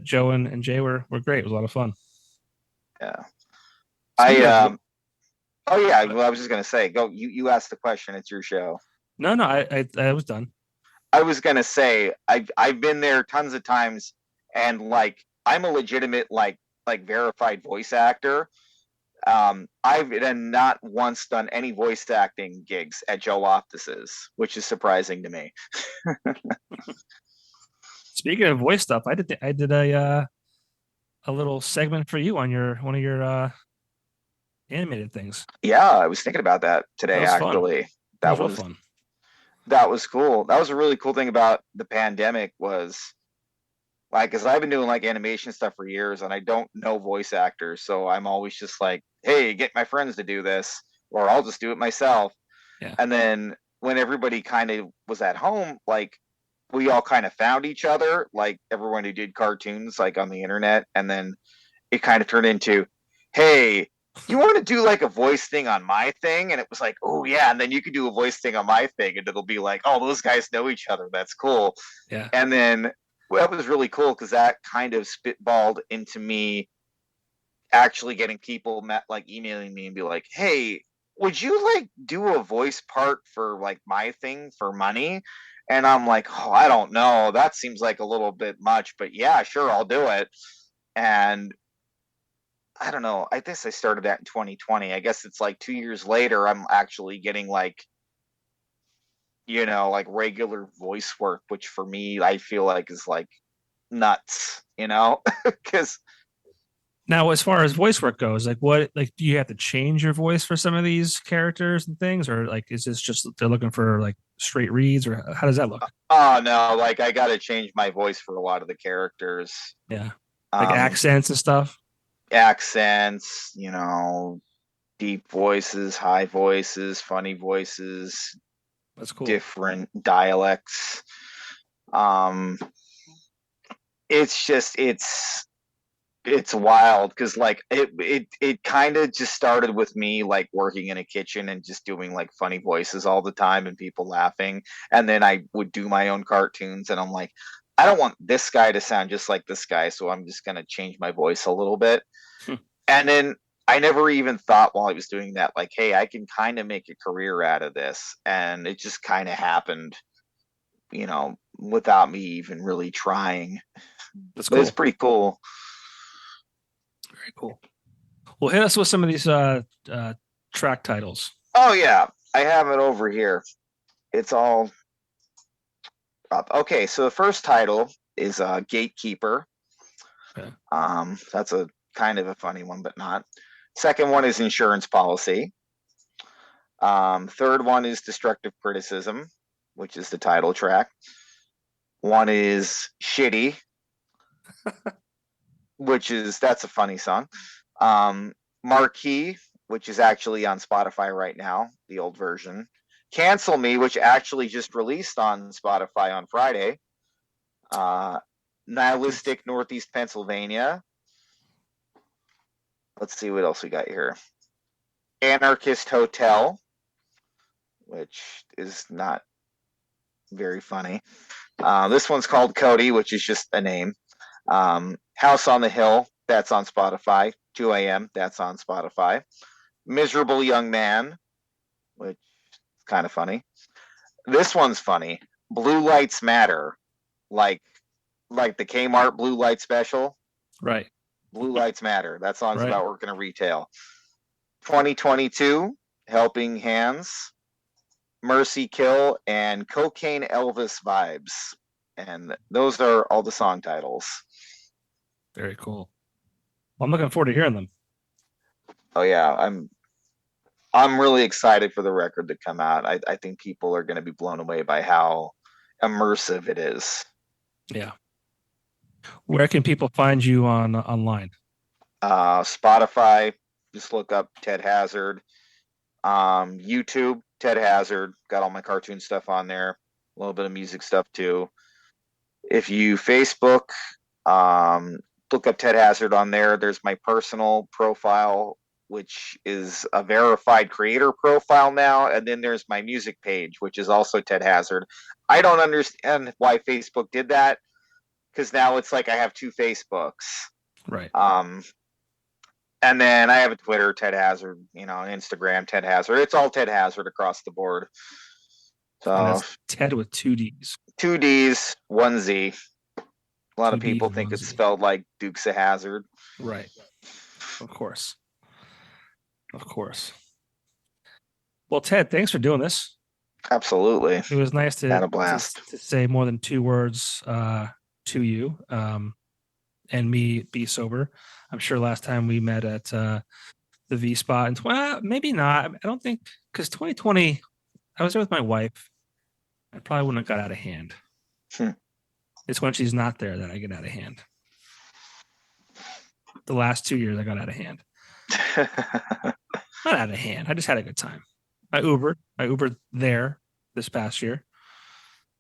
Joe and Jay were great. It was a lot of fun. Yeah. Oh yeah. Well, I was just gonna say, go. You asked the question. It's your show. No, I was done. I was gonna say I've been there tons of times, and like I'm a legitimate like verified voice actor. I've not once done any voice acting gigs at Joe Loftus's, which is surprising to me. Speaking of voice stuff, I did a little segment for you on one of your animated things. Yeah, I was thinking about that today. That was actually, fun. That was fun. That was cool. That was a really cool thing about the pandemic was like, because I've been doing like animation stuff for years, and I don't know voice actors, so I'm always just like, hey, get my friends to do this, or I'll just do it myself. Yeah. And then when everybody kind of was at home, like we all kind of found each other, like everyone who did cartoons like on the internet, and then it kind of turned into, hey, you want to do like a voice thing on my thing? And it was like, oh yeah, and then you could do a voice thing on my thing, and it'll be like, oh, those guys know each other, that's cool. Yeah. And then that was really cool because that kind of spitballed into me actually getting people like emailing me and be like, hey, would you like do a voice part for like my thing for money? And I'm like, oh, I don't know, that seems like a little bit much, but yeah, sure, I'll do it. And I don't know, I guess I started that in 2020. I guess it's like 2 years later I'm actually getting like, like regular voice work, which for me I feel like is like nuts, because now, as far as voice work goes, like what, like, do you have to change your voice for some of these characters and things, or like, is this just they're looking for like straight reads, or how does that look? Oh no, like I got to change my voice for a lot of the characters. Yeah, like accents and stuff. Accents, deep voices, high voices, funny voices. That's cool. Different dialects. It's wild because like it kind of just started with me like working in a kitchen and just doing like funny voices all the time and people laughing, and then I would do my own cartoons and I'm like, I don't want this guy to sound just like this guy, so I'm just gonna change my voice a little bit. And then I never even thought while I was doing that, like, hey, I can kind of make a career out of this, and it just kind of happened, without me even really trying. That's But cool. it's pretty cool. Very cool. Well, hit us with some of these track titles. Oh yeah, I have it over here. It's all up. Okay, so the first title is Gatekeeper. Okay. That's a kind of a funny one, but not. Second one is Insurance Policy. Third one is Destructive Criticism, which is the title track. One is Shitty, that's a funny song. Marquee, which is actually on Spotify right now, the old version. Cancel Me, which actually just released on Spotify on Friday. Nihilistic Northeast Pennsylvania. Let's see what else we got here. Anarchist Hotel, which is not very funny. This one's called Cody, which is just a name. House on the Hill, that's on Spotify. 2 a.m., that's on Spotify. Miserable Young Man, which is kind of funny. This one's funny. Blue Lights Matter, like the Kmart Blue Light Special. Right. Blue Lights Matter. That song's about working in retail. 2022, Helping Hands, Mercy Kill, and Cocaine Elvis Vibes. And those are all the song titles. Very cool. Well, I'm looking forward to hearing them. Oh yeah, I'm really excited for the record to come out. I think people are going to be blown away by how immersive it is. Yeah. Where can people find you online? Spotify, just look up Ted Hazard. YouTube, Ted Hazard, got all my cartoon stuff on there, a little bit of music stuff too. If you Facebook, look up Ted Hazard on there. There's my personal profile, which is a verified creator profile now, and then there's my music page, which is also Ted Hazard. I don't understand why Facebook did that, because now it's like I have two Facebooks. Right. And then I have a Twitter, Ted Hazard, Instagram, Ted Hazard. It's all Ted Hazard across the board. So Ted with 2 D's. 2 D's, 1 Z. A lot of people think it's spelled like Dukes of Hazzard. Right. Of course. Well, Ted, thanks for doing this. Absolutely. It was nice Had a blast. to say more than 2 words to you and me be sober. I'm sure last time we met at the V spot, and maybe not. I don't think, because 2020, I was there with my wife. I probably wouldn't have got out of hand. It's when she's not there that I get out of hand. The last 2 years, I got out of hand. Not out of hand. I just had a good time. I Ubered there this past year.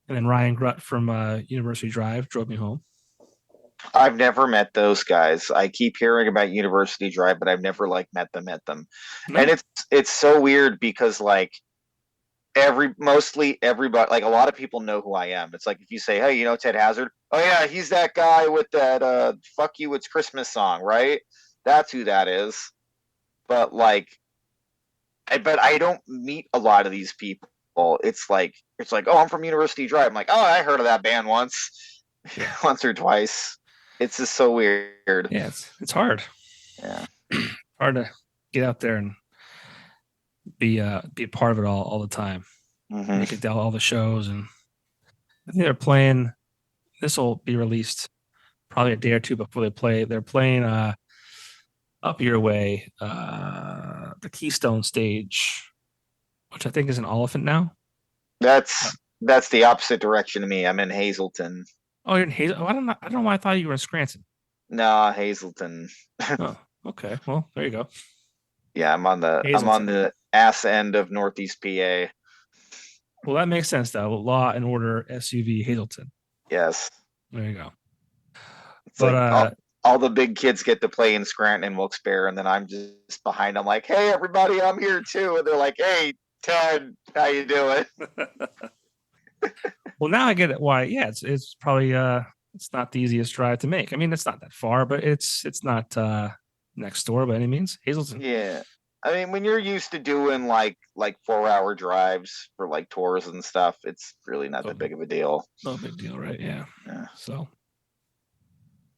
And then Ryan Grutt from University Drive drove me home. I've never met those guys. I keep hearing about University Drive, but I've never met them. No. And it's so weird because mostly everybody, like a lot of people know who I am. It's like if you say, hey, Ted Hazard? Oh yeah, he's that guy with that "Fuck You, It's Christmas" song, right? That's who that is. But I don't meet a lot of these people. It's like, oh, I'm from University Drive. I'm like, oh, I heard of that band once, once or twice. It's just so weird. Yeah, it's hard. Yeah, hard to get out there and be a part of it all the time. Mm-hmm. Make it to all the shows, and I think they're playing. This will be released probably a day or two before they play. They're playing up your way, the Keystone stage, which I think is an Oliphant now. That's the opposite direction of me. I'm in Hazleton. Oh, you're in Hazleton. Oh, I don't know why I thought you were in Scranton. No, Hazleton. Oh, okay. Well, there you go. Yeah, I'm on Hazleton. the ass end of Northeast PA. Well, that makes sense, though. Law and Order SUV Hazleton. Yes. There you go. It's But like all the big kids get to play in Scranton and Wilkes-Barre, and then I'm just behind. I'm like, hey, everybody, I'm here too. And they're like, hey, Ted, how you doing? well, now I get it. Why? Yeah, it's probably it's not the easiest drive to make. I mean, it's not that far, but it's not next door by any means. Hazleton. Yeah. I mean, when you're used to doing like 4-hour drives for like tours and stuff, it's really not that big of a deal. No big deal, right? Yeah. So,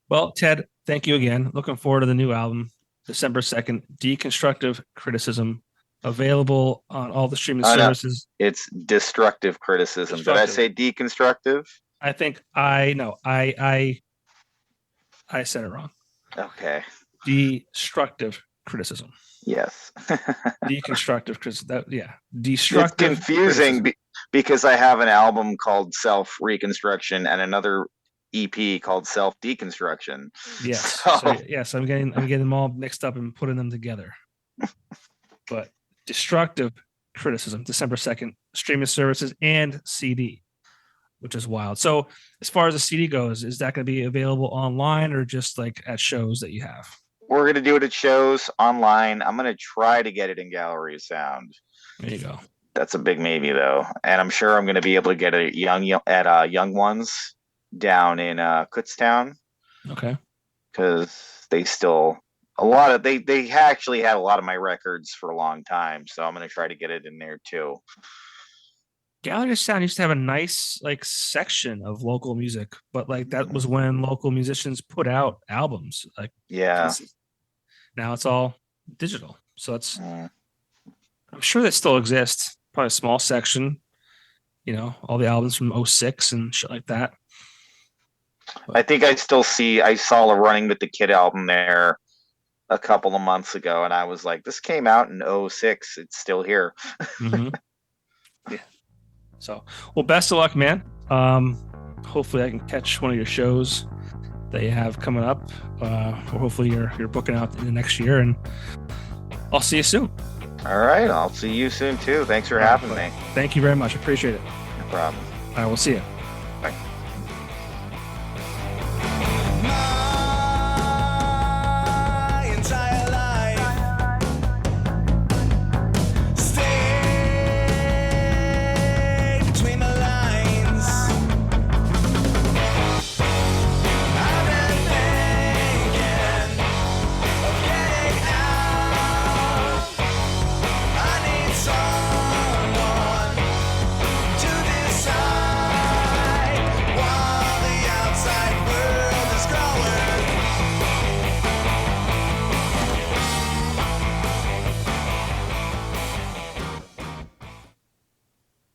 well, Ted, thank you again. Looking forward to the new album, December 2nd, Deconstructive Criticism, available on all the streaming services. No, it's destructive criticism. Did I say deconstructive? I think I said it wrong. Okay. Destructive criticism. Yes. Deconstructive criticism. Yeah. Destructive. It's confusing because I have an album called Self Reconstruction and another EP called Self Deconstruction. Yes. Yes, I'm getting them all mixed up and putting them together. But destructive criticism, December 2nd, streaming services and CD, which is wild. So as far as the CD goes, is that going to be available online or just like at shows that you have? We're going to do it at shows online. I'm going to try to get it in Gallery of Sound. There you go. That's a big maybe though. And I'm sure I'm going to be able to get it at Young Ones down in Kutztown. Okay. Because they actually had a lot of my records for a long time. So I'm going to try to get it in there too. Gallery of Sound used to have a nice like section of local music, but like that was when local musicians put out albums. Like now it's all digital. So it's I'm sure that still exists. Probably a small section, all the albums from 2006 and shit like that. But I think I saw a Running with the Kid album there a couple of months ago, and I was like, this came out in 2006. It's still here. Mm-hmm. Yeah. So, well, best of luck, man. Hopefully I can catch one of your shows that you have coming up, or hopefully you're booking out in the next year, and I'll see you soon. All right. I'll see you soon too. Thanks for having me. Thank you very much. Appreciate it. No problem. All right. We'll see you.